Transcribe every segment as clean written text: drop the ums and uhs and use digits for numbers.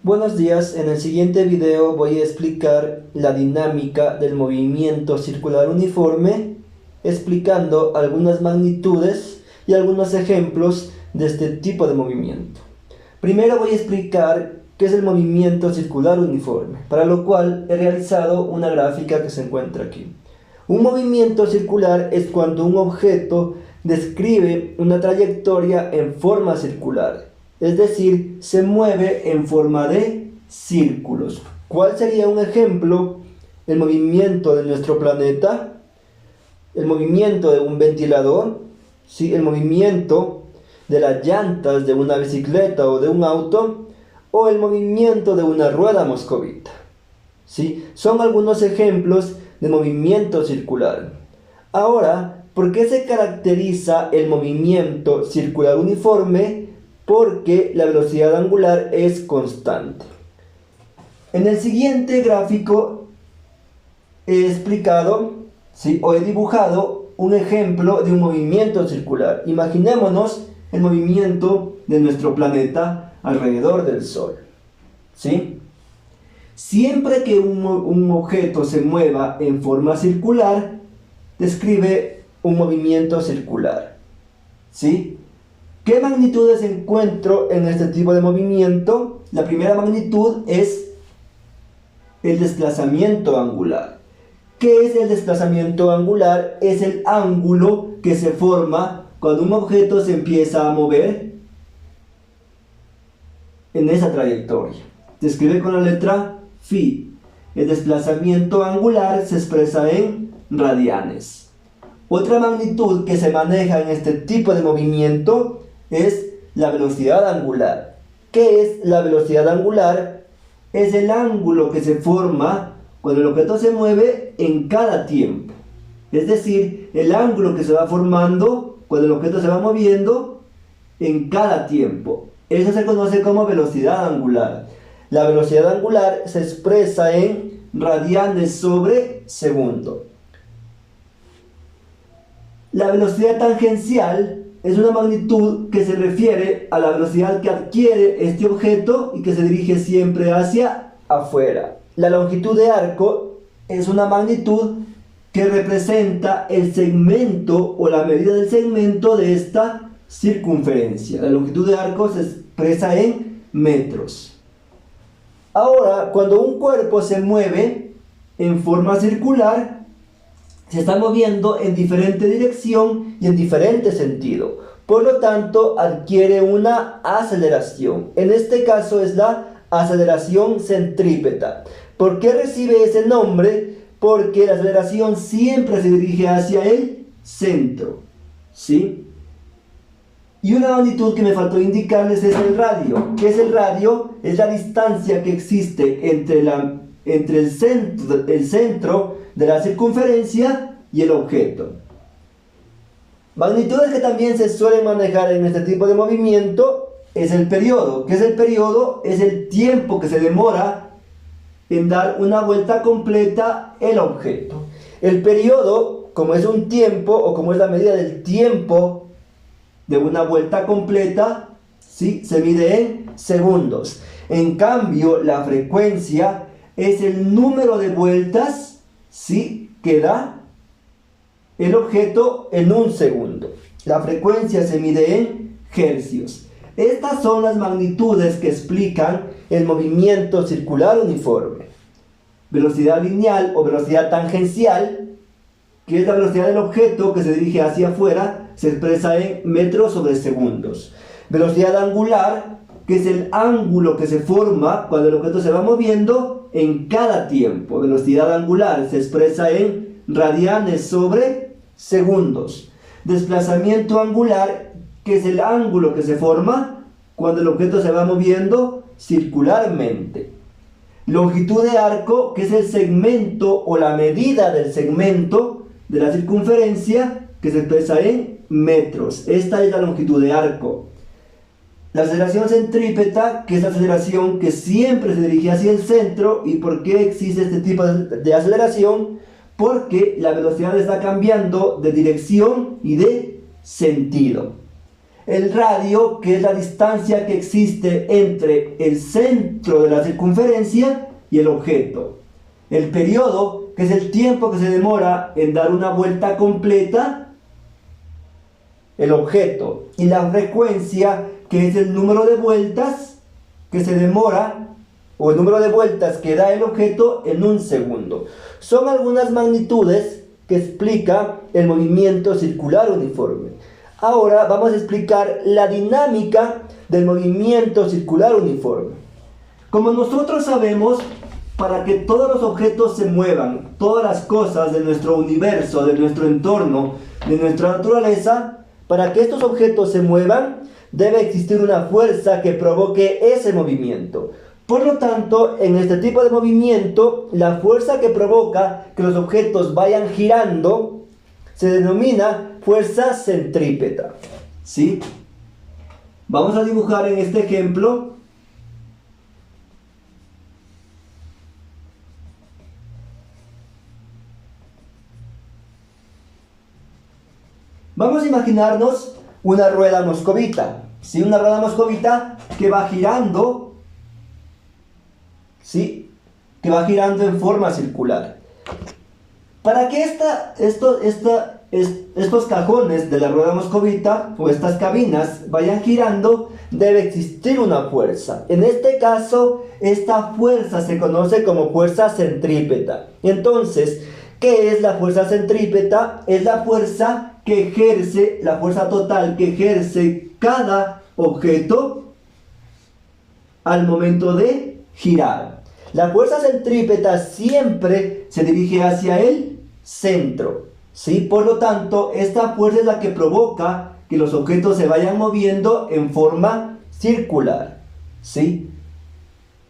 Buenos días, en el siguiente video voy a explicar la dinámica del movimiento circular uniforme, explicando algunas magnitudes y algunos ejemplos de este tipo de movimiento. Primero voy a explicar qué es el movimiento circular uniforme, para lo cual he realizado una gráfica que se encuentra aquí. Un movimiento circular es cuando un objeto describe una trayectoria en forma circular. Es decir, se mueve en forma de círculos. ¿Cuál sería un ejemplo? El movimiento de nuestro planeta, el movimiento de un ventilador, ¿sí? El movimiento de las llantas de una bicicleta o de un auto, o el movimiento de una rueda moscovita, ¿sí? Son algunos ejemplos de movimiento circular. Ahora, ¿por qué se caracteriza el movimiento circular uniforme? Porque la velocidad angular es constante. En el siguiente gráfico he explicado, ¿sí? O he dibujado un ejemplo de un movimiento circular. Imaginémonos el movimiento de nuestro planeta alrededor del Sol, ¿sí? Siempre que un objeto se mueva en forma circular, describe un movimiento circular, ¿sí? ¿Qué magnitudes encuentro en este tipo de movimiento? La primera magnitud es el desplazamiento angular. ¿Qué es el desplazamiento angular? Es el ángulo que se forma cuando un objeto se empieza a mover en esa trayectoria. Se escribe con la letra phi. El desplazamiento angular se expresa en radianes. Otra magnitud que se maneja en este tipo de movimiento es la velocidad angular. ¿Qué es la velocidad angular? Es el ángulo que se forma cuando el objeto se mueve en cada tiempo. Es decir, el ángulo que se va formando cuando el objeto se va moviendo en cada tiempo. Eso se conoce como velocidad angular. La velocidad angular se expresa en radianes sobre segundo. La velocidad tangencial es una magnitud que se refiere a la velocidad que adquiere este objeto y que se dirige siempre hacia afuera. La longitud de arco es una magnitud que representa el segmento o la medida del segmento de esta circunferencia. La longitud de arco se expresa en metros. Ahora, cuando un cuerpo se mueve en forma circular, se está moviendo en diferente dirección y en diferente sentido. Por lo tanto, adquiere una aceleración. En este caso es la aceleración centrípeta. ¿Por qué recibe ese nombre? Porque la aceleración siempre se dirige hacia el centro, ¿sí? Y una magnitud que me faltó indicarles es el radio. ¿Qué es el radio? Es la distancia que existe entre el centro de la circunferencia y el objeto. Magnitudes que también se suelen manejar en este tipo de movimiento es el periodo. ¿Qué es el periodo? Es el tiempo que se demora en dar una vuelta completa el objeto. El periodo, como es un tiempo o como es la medida del tiempo de una vuelta completa, ¿sí? Se mide en segundos. En cambio, la frecuencia es el número de vueltas, ¿sí?, que da el objeto en un segundo. La frecuencia se mide en hercios. Estas son las magnitudes que explican el movimiento circular uniforme. Velocidad lineal o velocidad tangencial, que es la velocidad del objeto que se dirige hacia afuera, se expresa en metros sobre segundos. Velocidad angular, que es el ángulo que se forma cuando el objeto se va moviendo en cada tiempo. Velocidad angular se expresa en radianes sobre segundos. Desplazamiento angular, que es el ángulo que se forma cuando el objeto se va moviendo circularmente. Longitud de arco, que es el segmento o la medida del segmento de la circunferencia, que se expresa en metros. Esta es la longitud de arco. La aceleración centrípeta, que es la aceleración que siempre se dirige hacia el centro. ¿Y por qué existe este tipo de aceleración? Porque la velocidad está cambiando de dirección y de sentido. el radio, que es la distancia que existe entre el centro de la circunferencia y el objeto, el periodo, que es el tiempo que se demora en dar una vuelta completa el objeto, y la frecuencia, que es el número de vueltas que se demora, o el número de vueltas que da el objeto en un segundo. Son algunas magnitudes que explica el movimiento circular uniforme. Ahora vamos a explicar la dinámica del movimiento circular uniforme. Como nosotros sabemos, para que todos los objetos se muevan, todas las cosas de nuestro universo, de nuestro entorno, de nuestra naturaleza, para que estos objetos se muevan, debe existir una fuerza que provoque ese movimiento. Por lo tanto, en este tipo de movimiento, la fuerza que provoca que los objetos vayan girando se denomina fuerza centrípeta. ¿Sí? Vamos a dibujar en este ejemplo vamos a imaginarnos una rueda moscovita, ¿sí? Una rueda moscovita que va girando, ¿sí? Que va girando en forma circular. Para que estos cajones de la rueda moscovita o estas cabinas vayan girando, debe existir una fuerza. En este caso, esta fuerza se conoce como fuerza centrípeta. Entonces, ¿qué es la fuerza centrípeta? Es la fuerza que ejerce, la fuerza total que ejerce cada objeto al momento de girar. La fuerza centrípeta siempre se dirige hacia el centro, ¿sí? Por lo tanto, esta fuerza es la que provoca que los objetos se vayan moviendo en forma circular, ¿sí?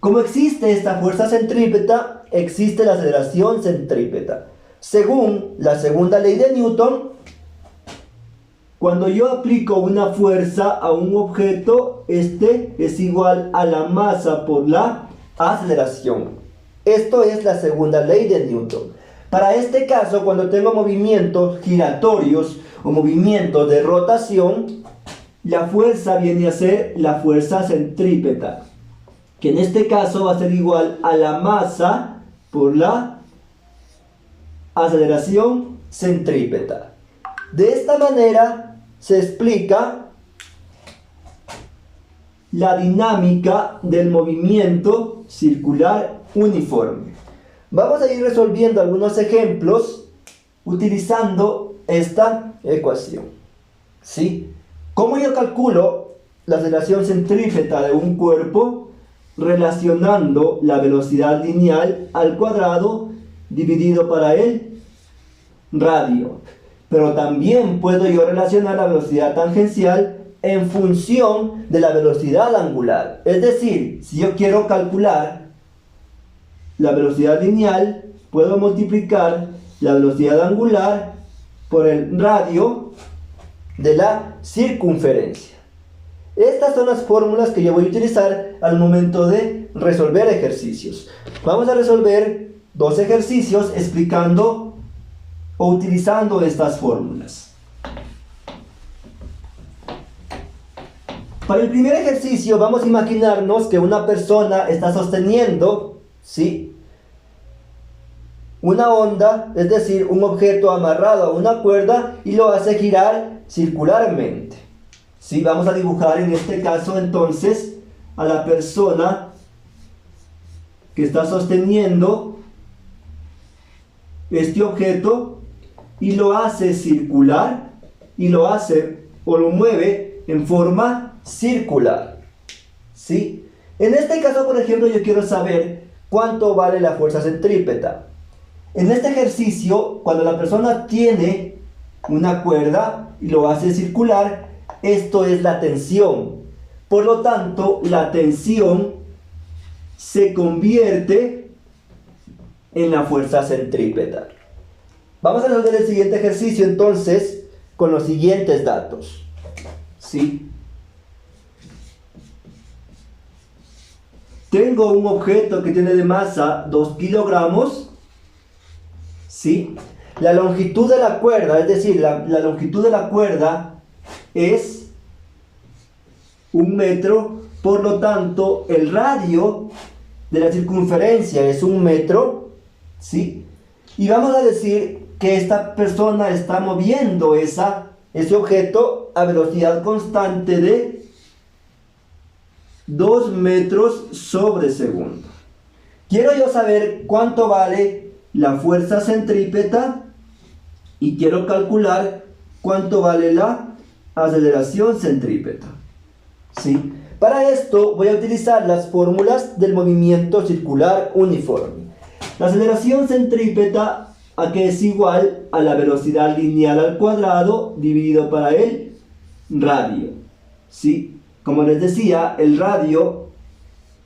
Como existe esta fuerza centrípeta, existe la aceleración centrípeta. Según la segunda ley de Newton, cuando yo aplico una fuerza a un objeto, este es igual a la masa por la aceleración. Esto es la segunda ley de Newton. Para este caso, cuando tengo movimientos giratorios o movimientos de rotación, la fuerza viene a ser la fuerza centrípeta, que en este caso va a ser igual a la masa por la aceleración centrípeta. De esta manera se explica la dinámica del movimiento circular uniforme. Vamos a ir resolviendo algunos ejemplos utilizando esta ecuación, ¿sí? ¿Cómo yo calculo la aceleración centrípeta de un cuerpo? Relacionando la velocidad lineal al cuadrado dividido para el radio. Pero también puedo yo relacionar la velocidad tangencial en función de la velocidad angular. Es decir, si yo quiero calcular la velocidad lineal, puedo multiplicar la velocidad angular por el radio de la circunferencia. Estas son las fórmulas que yo voy a utilizar al momento de resolver ejercicios. Vamos a resolver dos ejercicios explicando o utilizando estas fórmulas. Para el primer ejercicio vamos a imaginarnos que una persona está sosteniendo, ¿sí?, una onda, es decir, un objeto amarrado a una cuerda y lo hace girar circularmente. ¿Sí? Vamos a dibujar en este caso entonces a la persona que está sosteniendo este objeto y lo hace circular y lo hace o lo mueve en forma circular, ¿sí? En este caso, por ejemplo, yo quiero saber cuánto vale la fuerza centrípeta. En este ejercicio, cuando la persona tiene una cuerda y lo hace circular, esto es la tensión. Por lo tanto, la tensión se convierte en la fuerza centrípeta. Vamos a resolver el siguiente ejercicio entonces con los siguientes datos, ¿sí? Tengo un objeto que tiene de masa 2 kilogramos, ¿sí? La longitud de la cuerda, es decir, la longitud de la cuerda es 1 metro, por lo tanto el radio de la circunferencia es 1 metro, ¿sí? Y vamos a decir que esta persona está moviendo ese objeto a velocidad constante de 2 metros sobre segundo. Quiero yo saber cuánto vale la fuerza centrípeta y quiero calcular cuánto vale la aceleración centrípeta, ¿sí? Para esto voy a utilizar las fórmulas del movimiento circular uniforme. La aceleración centrípeta a que es igual a la velocidad lineal al cuadrado dividido para el radio, ¿sí? Como les decía, el radio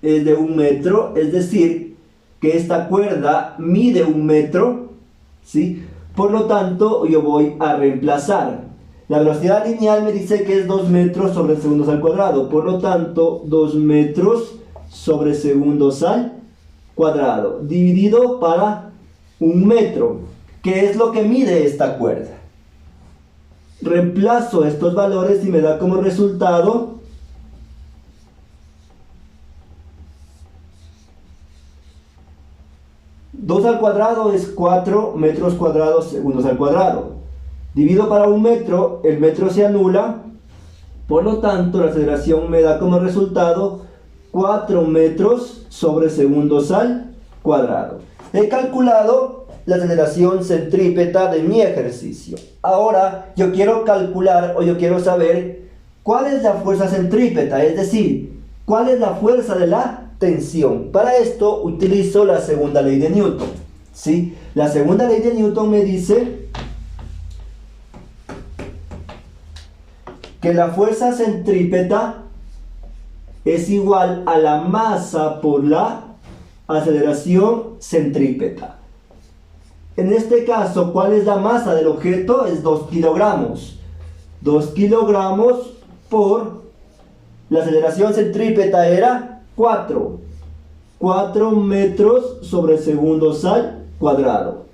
es de 1 metro, es decir, que esta cuerda mide 1 metro, ¿sí? Por lo tanto, yo voy a reemplazar. La velocidad lineal me dice que es 2 metros sobre segundos al cuadrado, por lo tanto, 2 metros sobre segundos al cuadrado, dividido para 1 metro, que es lo que mide esta cuerda. Reemplazo estos valores y me da como resultado 2 al cuadrado es 4 metros cuadrados segundos al cuadrado. Divido para 1 metro, el metro se anula, por lo tanto la aceleración me da como resultado 4 metros sobre segundos al cuadrado. He calculado la aceleración centrípeta de mi ejercicio. Ahora yo quiero calcular o yo quiero saber cuál es la fuerza centrípeta, es decir, cuál es la fuerza de la tensión. Para esto utilizo la segunda ley de Newton, ¿sí? La segunda ley de Newton me dice que la fuerza centrípeta es igual a la masa por la aceleración centrípeta. En este caso, ¿cuál es la masa del objeto? Es 2 kilogramos. 2 kilogramos por la aceleración centrípeta era 4 metros sobre segundos al cuadrado.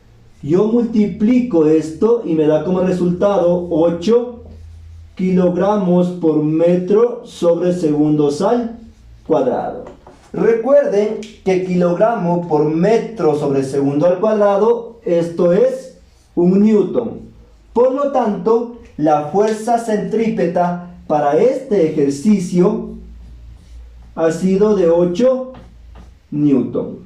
Yo multiplico esto y me da como resultado 8 kilogramos por metro sobre segundos al cuadrado. Recuerden que kilogramo por metro sobre segundo al cuadrado, esto es 1 newton. Por lo tanto, la fuerza centrípeta para este ejercicio ha sido de 8 newton.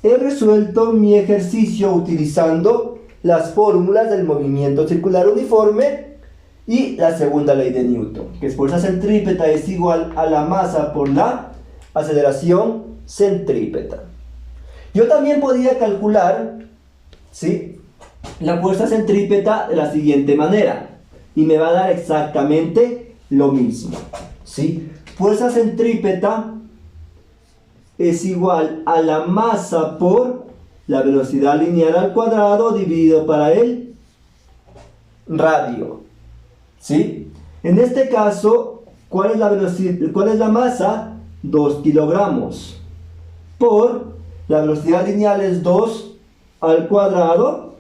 He resuelto mi ejercicio utilizando las fórmulas del movimiento circular uniforme y la segunda ley de Newton, que es fuerza centrípeta es igual a la masa por la aceleración centrípeta. Yo también podría calcular, ¿sí?, la fuerza centrípeta de la siguiente manera y me va a dar exactamente lo mismo, ¿sí? Fuerza centrípeta es igual a la masa por la velocidad lineal al cuadrado dividido para el radio, ¿sí? En este caso, ¿cuál es la masa? 2 kilogramos por la velocidad lineal es 2 al cuadrado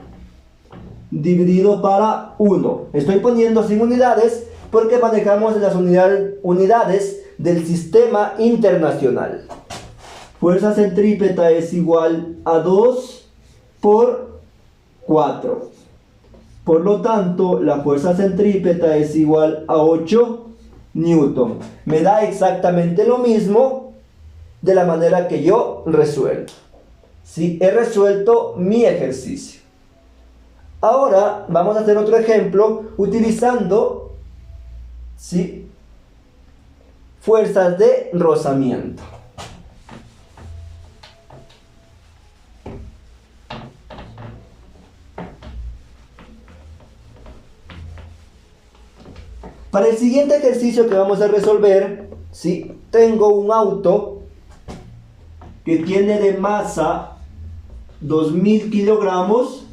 dividido para 1. Estoy poniendo sin unidades porque manejamos las unidades del sistema internacional. Fuerza centrípeta es igual a 2 por 4. Por lo tanto, la fuerza centrípeta es igual a 8 newton. Me da exactamente lo mismo de la manera que yo resuelvo. ¿Sí? He resuelto mi ejercicio. Ahora vamos a hacer otro ejemplo utilizando, ¿sí?, fuerzas de rozamiento. Para el siguiente ejercicio que vamos a resolver, ¿sí?, tengo un auto que tiene de masa 2000 kilogramos,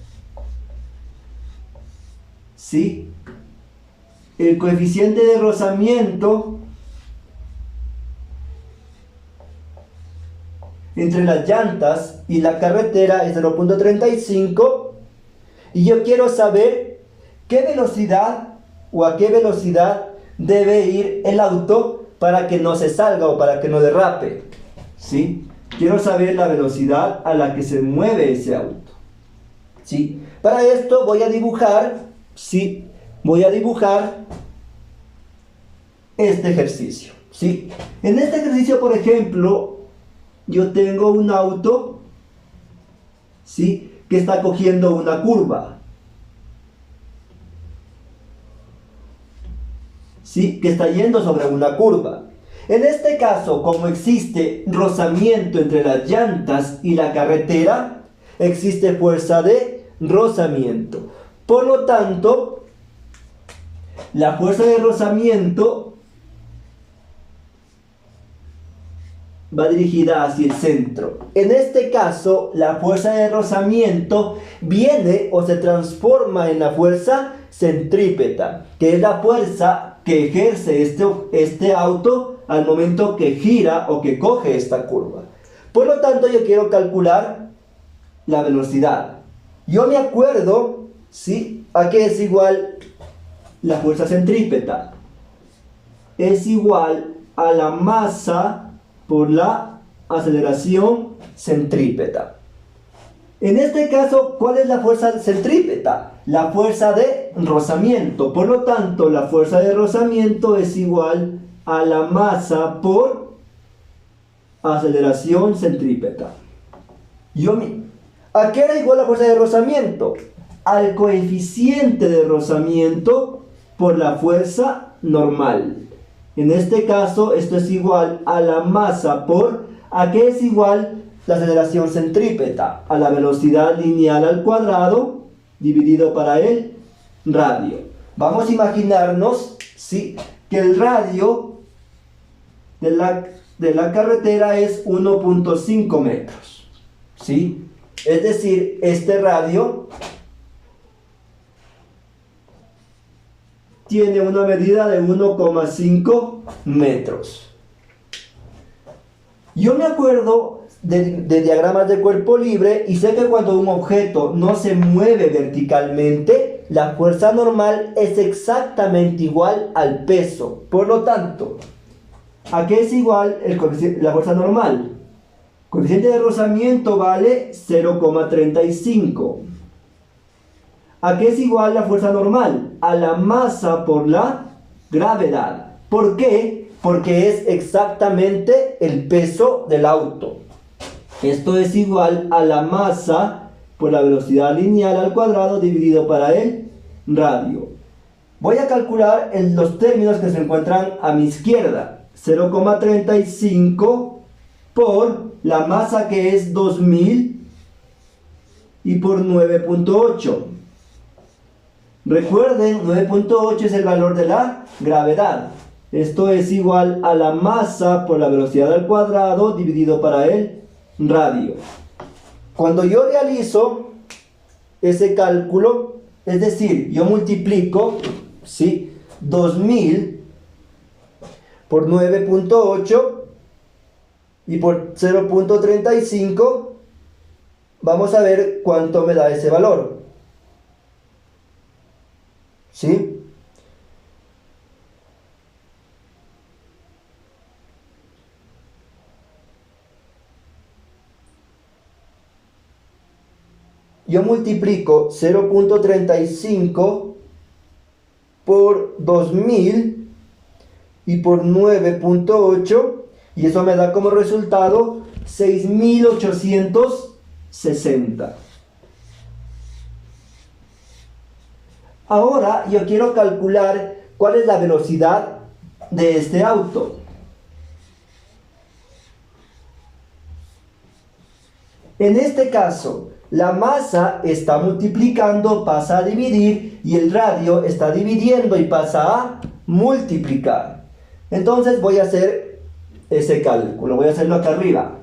¿sí? El coeficiente de rozamiento entre las llantas y la carretera es 0.35 y yo quiero saber qué velocidad o a qué velocidad debe ir el auto para que no se salga o para que no derrape, ¿sí? Quiero saber la velocidad a la que se mueve ese auto, ¿sí? Para esto voy a dibujar, ¿sí? Voy a dibujar este ejercicio, ¿sí? En este ejercicio, por ejemplo, yo tengo un auto, ¿sí? Que está cogiendo una curva, ¿sí? Que está yendo sobre una curva. En este caso, como existe rozamiento entre las llantas y la carretera, existe fuerza de rozamiento. Por lo tanto, la fuerza de rozamiento va dirigida hacia el centro. En este caso, la fuerza de rozamiento viene o se transforma en la fuerza centrípeta, que es la fuerza que ejerce este auto al momento que gira o que coge esta curva. Por lo tanto, yo quiero calcular la velocidad. Yo me acuerdo, ¿sí?, a qué es igual la fuerza centrípeta. Es igual a la masa por la aceleración centrípeta. En este caso, ¿cuál es la fuerza centrípeta? La fuerza de rozamiento. Por lo tanto, la fuerza de rozamiento es igual a la masa por aceleración centrípeta. ¿A qué era igual la fuerza de rozamiento? Al coeficiente de rozamiento por la fuerza normal. En este caso, esto es igual a la masa por, ¿a qué es igual la aceleración centrípeta? A la velocidad lineal al cuadrado dividido para el radio. Vamos a imaginarnos, ¿sí?, que el radio de la carretera es 1.5 metros, ¿sí? Es decir, este radio tiene una medida de 1,5 metros. Yo me acuerdo de diagramas de cuerpo libre y sé que cuando un objeto no se mueve verticalmente, la fuerza normal es exactamente igual al peso. Por lo tanto, ¿a qué es igual la fuerza normal? El coeficiente de rozamiento vale 0,35. ¿A qué es igual la fuerza normal? A la masa por la gravedad. ¿Por qué? Porque es exactamente el peso del auto. Esto es igual a la masa por la velocidad lineal al cuadrado dividido para el radio. Voy a calcular los términos que se encuentran a mi izquierda. 0,35 por la masa, que es 2000, y por 9.8. Recuerden, 9.8 es el valor de la gravedad. Esto es igual a la masa por la velocidad al cuadrado dividido para el radio. Cuando yo realizo ese cálculo, es decir, yo multiplico, ¿sí?, 2000 por 9.8 y por 0.35, vamos a ver cuánto me da ese valor, ¿sí? Yo multiplico 0.35 por 2000 y por 9.8, y eso me da como resultado 6860. Ahora yo quiero calcular cuál es la velocidad de este auto. En este caso, la masa está multiplicando, pasa a dividir, y el radio está dividiendo y pasa a multiplicar. Entonces voy a hacer ese cálculo, voy a hacerlo acá arriba.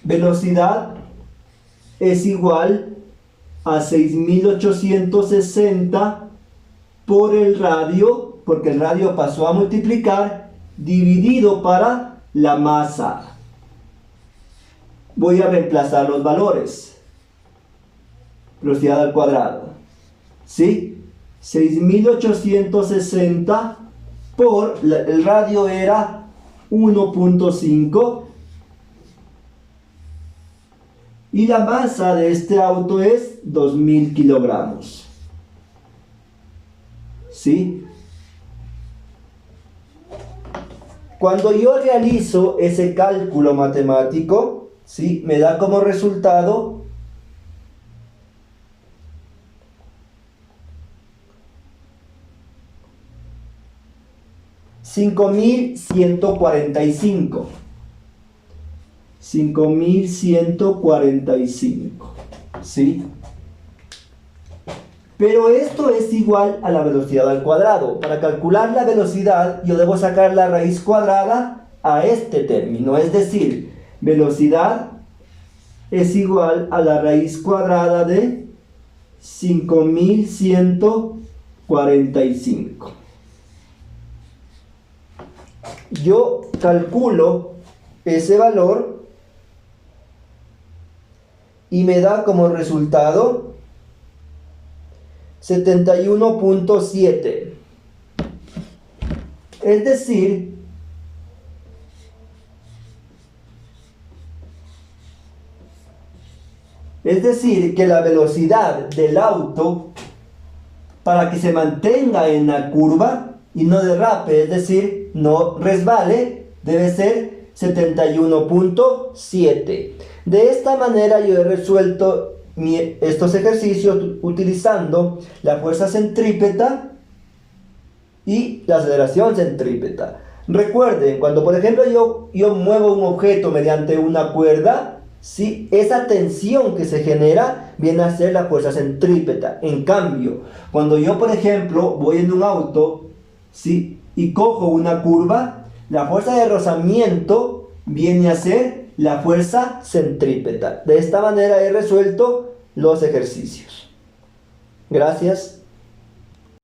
Velocidad es igual a 6860 por el radio, porque el radio pasó a multiplicar, dividido para la masa. Voy a reemplazar los valores. velocidad al cuadrado. ¿Sí? 6860 por, el radio era 1.5 y la masa de este auto es 2000 kilogramos. ¿Sí? Cuando yo realizo ese cálculo matemático, ¿sí?, me da como resultado 5145. 5145. ¿Sí? Pero esto es igual a la velocidad al cuadrado. Para calcular la velocidad, yo debo sacar la raíz cuadrada a este término. Es decir, velocidad es igual a la raíz cuadrada de 5145. Yo calculo ese valor y me da como resultado 71.7. Es decir que la velocidad del auto, para que se mantenga en la curva y no derrape, es decir, no resbale, debe ser 71.7. De esta manera yo he resuelto estos ejercicios utilizando la fuerza centrípeta y la aceleración centrípeta. Recuerden, cuando por ejemplo yo muevo un objeto mediante una cuerda, ¿sí?, esa tensión que se genera viene a ser la fuerza centrípeta. En cambio, cuando yo por ejemplo voy en un auto, ¿sí?, y cojo una curva, la fuerza de rozamiento viene a ser la fuerza centrípeta. De esta manera he resuelto los ejercicios. Gracias.